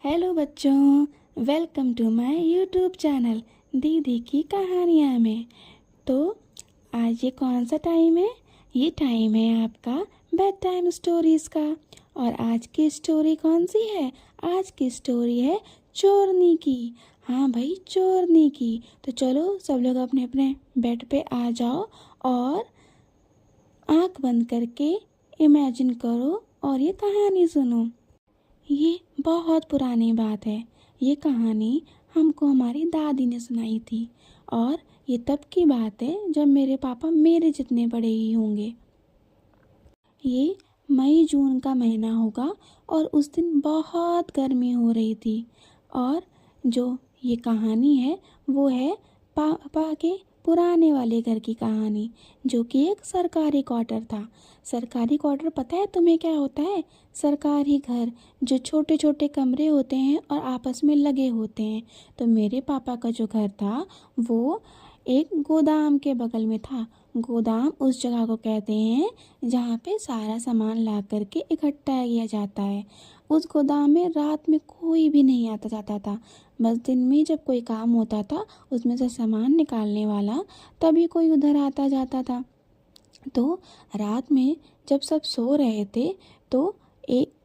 Hello बच्चों, welcome to my YouTube channel दीदी की कहानियाँ में। तो आज ये कौन सा टाइम है? ये टाइम है आपका बेड टाइम स्टोरीज़ का। और आज की स्टोरी कौन सी है? आज की स्टोरी है चोरनी की। हाँ भाई, चोरनी की। तो चलो सब लोग अपने अपने बेड पे आ जाओ और आँख बंद करके इमेजिन करो और ये कहानी सुनो। ये बहुत पुरानी बात है। ये कहानी हमको हमारी दादी ने सुनाई थी और ये तब की बात है जब मेरे पापा मेरे जितने बड़े ही होंगे। ये मई जून का महीना होगा और उस दिन बहुत गर्मी हो रही थी। और जो ये कहानी है वो है पापा के पुराने वाले घर की कहानी, जो कि एक सरकारी क्वार्टर था। सरकारी क्वार्टर पता है तुम्हें क्या होता है? सरकारी घर जो छोटे छोटे कमरे होते हैं और आपस में लगे होते हैं। तो मेरे पापा का जो घर था वो एक गोदाम के बगल में था। गोदाम उस जगह को कहते हैं जहाँ पे सारा सामान ला करके इकट्ठा किया जाता है। उस गोदाम में रात में कोई भी नहीं आता जाता था। बस दिन में जब कोई काम होता था उसमें से सामान निकालने वाला, तभी कोई उधर आता जाता था। तो रात में जब सब सो रहे थे तो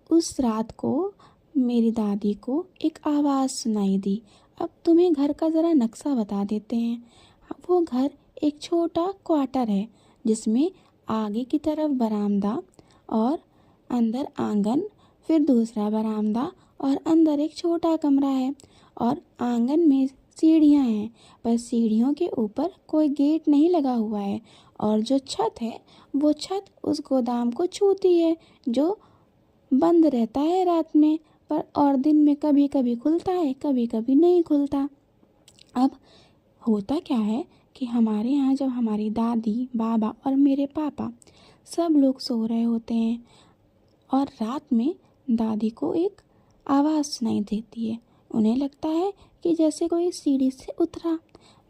उस रात को मेरी दादी को एक आवाज़ सुनाई दी। अब तुम्हें घर का ज़रा नक्शा बता देते हैं। वो घर एक छोटा क्वार्टर है जिसमें आगे की तरफ बरामदा और अंदर आंगन, फिर दूसरा बरामदा और अंदर एक छोटा कमरा है। और आंगन में सीढ़ियाँ हैं, पर सीढ़ियों के ऊपर कोई गेट नहीं लगा हुआ है। और जो छत है वो छत उस गोदाम को छूती है, जो बंद रहता है रात में पर, और दिन में कभी कभी खुलता है, कभी कभी नहीं खुलता। अब होता क्या है कि हमारे यहाँ जब हमारी दादी, बाबा और मेरे पापा सब लोग सो रहे होते हैं और रात में दादी को एक आवाज़ सुनाई देती है। उन्हें लगता है कि जैसे कोई सीढ़ी से उतरा।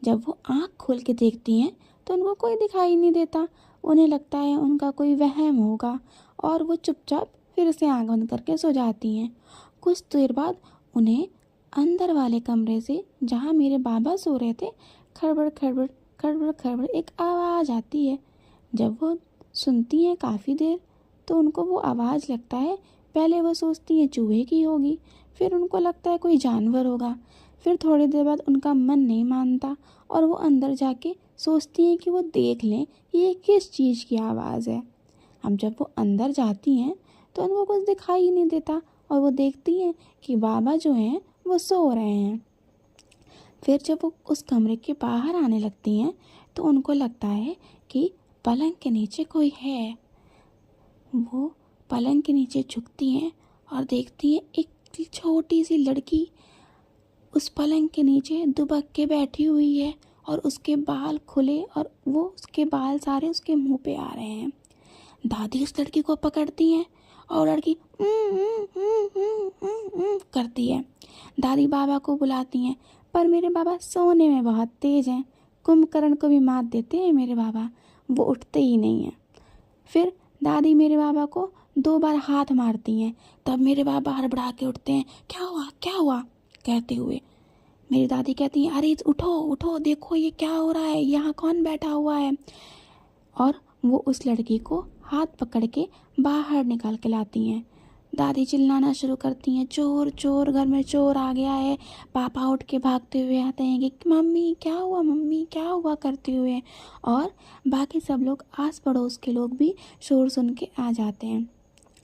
जब वो आँख खोल के देखती हैं तो उनको कोई दिखाई नहीं देता। उन्हें लगता है उनका कोई वहम होगा और वो चुपचाप फिर से आँख बंद करके सो जाती हैं। कुछ देर बाद उन्हें अंदर वाले कमरे से, जहाँ मेरे बाबा सो रहे थे, खड़बड़ खड़बड़ खड़बड़ खड़बड़ एक आवाज़ आती है। जब वो सुनती हैं काफ़ी देर तो उनको वो आवाज़ लगता है, पहले वो सोचती हैं चूहे की होगी, फिर उनको लगता है कोई जानवर होगा, फिर थोड़ी देर बाद उनका मन नहीं मानता और वो अंदर जाके सोचती हैं कि वो देख लें ये किस चीज़ की आवाज़ है। अब जब वो अंदर जाती हैं तो उनको कुछ दिखाई नहीं देता और वो देखती हैं कि बाबा जो हैं वो सो रहे हैं। फिर जब वो उस कमरे के बाहर आने लगती हैं तो उनको लगता है कि पलंग के नीचे कोई है। वो पलंग के नीचे झुकती हैं और देखती हैं एक छोटी सी लड़की उस पलंग के नीचे दुबक के बैठी हुई है और उसके बाल खुले और वो उसके बाल सारे उसके मुंह पे आ रहे हैं। दादी उस लड़की को पकड़ती हैं और लड़की करती है। दादी बाबा को बुलाती हैं, पर मेरे बाबा सोने में बहुत तेज हैं। कुंभकर्ण को भी मात देते हैं मेरे बाबा, वो उठते ही नहीं हैं। फिर दादी मेरे बाबा को 2 बार हाथ मारती हैं, तब मेरे बाबा हड़बड़ा के उठते हैं। क्या हुआ कहते हुए मेरी दादी कहती हैं, अरे उठो उठो, देखो ये क्या हो रहा है, यहाँ कौन बैठा हुआ है। और वो उस लड़की को हाथ पकड़ के बाहर निकाल के लाती हैं। दादी चिल्लाना शुरू करती हैं, चोर चोर, घर में चोर आ गया है। पापा उठ के भागते हुए आते हैं कि मम्मी क्या हुआ करते हुए। और बाकी सब लोग, आस पड़ोस के लोग भी शोर सुन के आ जाते हैं।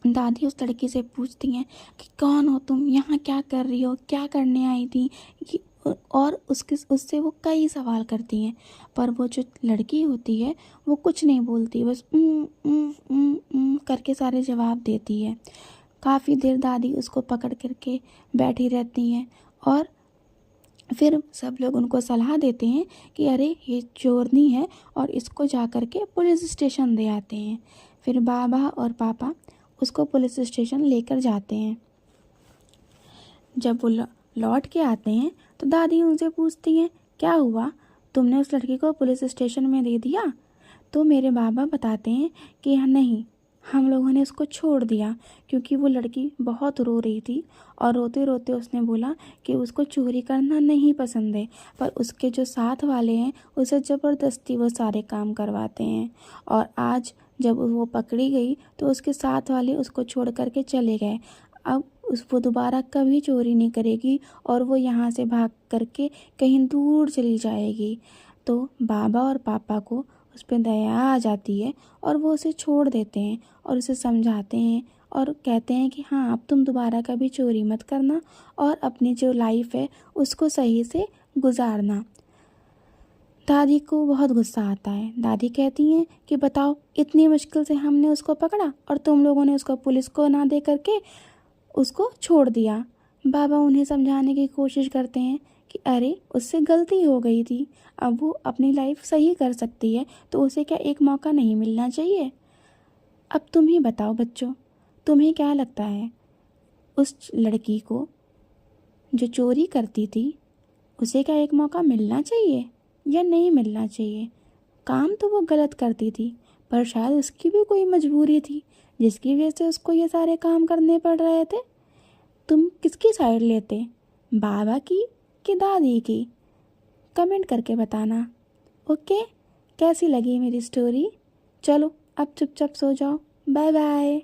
दादी उस लड़की से पूछती हैं कि कौन हो तुम, यहाँ क्या कर रही हो, क्या करने आई थी। और उससे वो कई सवाल करती हैं, पर वो जो लड़की होती है वो कुछ नहीं बोलती, बस करके सारे जवाब देती है। काफ़ी देर दादी उसको पकड़ करके बैठी रहती हैं और फिर सब लोग उनको सलाह देते हैं कि अरे ये चोरनी है और इसको जा कर के पुलिस स्टेशन दे आते हैं। फिर बाबा और पापा उसको पुलिस स्टेशन लेकर जाते हैं। जब वो लौट के आते हैं तो दादी उनसे पूछती हैं, क्या हुआ, तुमने उस लड़की को पुलिस स्टेशन में दे दिया? तो मेरे बाबा बताते हैं कि नहीं, हम लोगों ने उसको छोड़ दिया क्योंकि वो लड़की बहुत रो रही थी और रोते रोते उसने बोला कि उसको चोरी करना नहीं पसंद है, पर उसके जो साथ वाले हैं उसे ज़बरदस्ती वो सारे काम करवाते हैं। और आज जब वो पकड़ी गई तो उसके साथ वाले उसको छोड़ कर के चले गए। अब वो दोबारा कभी चोरी नहीं करेगी और वो यहाँ से भाग करके कहीं दूर चली जाएगी। तो बाबा और पापा को उस पर दया आ जाती है और वो उसे छोड़ देते हैं और उसे समझाते हैं और कहते हैं कि हाँ, अब तुम दोबारा कभी चोरी मत करना और अपनी जो लाइफ है उसको सही से गुजारना। दादी को बहुत गुस्सा आता है। दादी कहती हैं कि बताओ, इतनी मुश्किल से हमने उसको पकड़ा और तुम लोगों ने उसको पुलिस को ना दे करके उसको छोड़ दिया। बाबा उन्हें समझाने की कोशिश करते हैं कि अरे, उससे गलती हो गई थी, अब वो अपनी लाइफ सही कर सकती है, तो उसे क्या एक मौका नहीं मिलना चाहिए। अब तुम ही बताओ बच्चों, तुम्हें क्या लगता है, उस लड़की को जो चोरी करती थी उसे क्या एक मौका मिलना चाहिए या नहीं मिलना चाहिए। काम तो वो गलत करती थी, पर शायद उसकी भी कोई मजबूरी थी जिसकी वजह से उसको ये सारे काम करने पड़ रहे थे। तुम किसकी साइड लेते, बाबा की कि दादी की? कमेंट करके बताना। ओके, कैसी लगी मेरी स्टोरी? चलो अब चुपचाप सो जाओ। Bye bye.